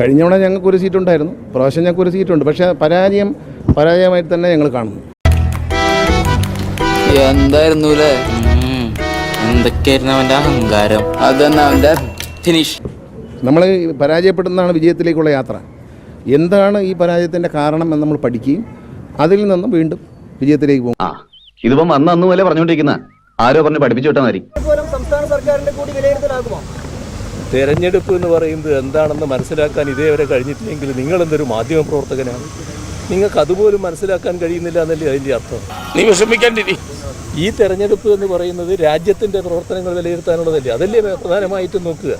കഴിഞ്ഞ തവണ ഞങ്ങൾക്കൊരു സീറ്റുണ്ടായിരുന്നു, പ്രാവശ്യം ഞങ്ങൾക്കൊരു സീറ്റുണ്ട്. പക്ഷേ പരാജയമായിട്ട് തന്നെ ഞങ്ങൾ കാണുന്നു. എന്തായിരുന്നു എന്തൊക്കെയായിരുന്നു അവൻ്റെ അഹങ്കാരം, അതന്നെ അവൻ്റെ ഫിനിഷ്. നമ്മൾ പരാജയപ്പെടുന്നതാണ് വിജയത്തിലേക്കുള്ള യാത്ര. എന്താണ് ഈ പരാജയത്തിൻ്റെ കാരണം എന്ന് നമ്മൾ പഠിക്കുകയും അതിൽ നിന്നും വീണ്ടും വിജയത്തിലേക്ക് പോകും. ഇതിപ്പം അന്ന് പോലെ പറഞ്ഞുകൊണ്ടിരിക്കുന്ന ആരോ പറഞ്ഞ് പഠിപ്പിച്ചു വിട്ടാൽ മതി. സംസ്ഥാന സർക്കാരിന്റെ കൂടി വിലയിരുത്തലാകുമോ? തെരഞ്ഞെടുപ്പ് എന്ന് പറയുന്നത് എന്താണെന്ന് മനസ്സിലാക്കാൻ ഇതേവരെ കഴിഞ്ഞിട്ടില്ലെങ്കിൽ നിങ്ങളെന്തൊരു മാധ്യമ പ്രവർത്തകനാണ്? നിങ്ങൾക്ക് അതുപോലും മനസ്സിലാക്കാൻ കഴിയുന്നില്ല എന്നല്ലേ അതിൻ്റെ അർത്ഥം? നീ വിഷമിക്കേണ്ടി. ഈ തെരഞ്ഞെടുപ്പ് എന്ന് പറയുന്നത് രാജ്യത്തിൻ്റെ പ്രവർത്തനങ്ങൾ വിലയിരുത്താനുള്ളതല്ലേ? അതല്ലേ പ്രധാനമായിട്ടും നോക്കുക.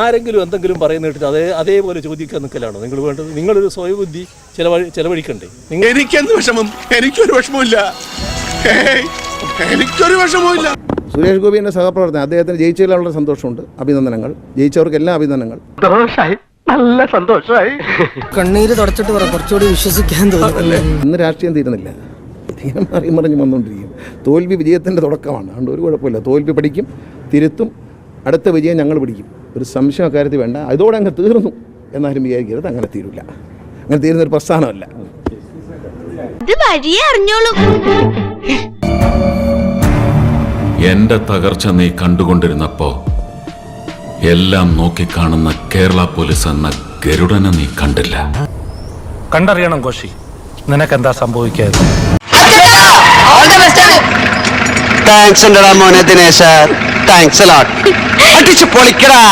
ആരെങ്കിലും എന്തെങ്കിലും പറയുന്ന കേട്ടിട്ട് അതേപോലെ ചോദിക്കാൻ നിൽക്കലാണോ നിങ്ങൾ വേണ്ടത്? നിങ്ങളൊരു സ്വയബുദ്ധി ചെലവഴിക്കണ്ടേ? എനിക്കെന്ത് വിഷമം? എനിക്കൊരു വിഷമമില്ല, എനിക്കൊരു വിഷമമില്ല. സുരേഷ് ഗോപി എൻ്റെ സഹപ്രവർത്തകൻ, അദ്ദേഹത്തിന് ജയിച്ചതിലുള്ള സന്തോഷമുണ്ട്. അഭിനന്ദനങ്ങൾ. ജയിച്ചവർക്കെല്ലാം അഭിനന്ദനങ്ങൾ. നല്ല സന്തോഷമായി. കണ്ണീര് തുടച്ചിട്ട് കുറച്ചുകൂടി വിശ്വസിക്കാൻ തോന്നുന്നില്ല. ഇന്ന് രാഷ്ട്രീയം തീരുന്നില്ല, ഇങ്ങനെ മറിഞ്ഞ് വന്നുകൊണ്ടിരിക്കും. തോൽവി വിജയത്തിൻ്റെ തുടക്കമാണ്. അതുകൊണ്ട് ഒരു കുഴപ്പമില്ല. തോൽവി പഠിക്കും, തിരുത്തും, അടുത്ത വിജയം ഞങ്ങൾ പിടിക്കും. ഒരു സംശയം അക്കാര്യത്തിൽ വേണ്ട. ഇതോടെ അങ്ങ് തീർന്നു എന്നാലും വിചാരിക്കരുത്. അങ്ങനെ തീരില്ല. അങ്ങനെ തീരുന്നൊരു പ്രസ്ഥാനമല്ല. എന്റെ തകർച്ച നീ കണ്ടുകൊണ്ടിരുന്നപ്പോ എല്ലാം നോക്കിക്കാണുന്ന കേരള പോലീസ് എന്ന ഗരുഡനെ നീ കണ്ടില്ല. കണ്ടറിയണം കോശി, നിനക്കെന്താ സംഭവിക്കാതെ. താങ്ക്സ് ഉണ്ടടാ മോനെ ദിനേശ, താങ്ക്സ് അടിച്ചു പൊളിക്കടാ.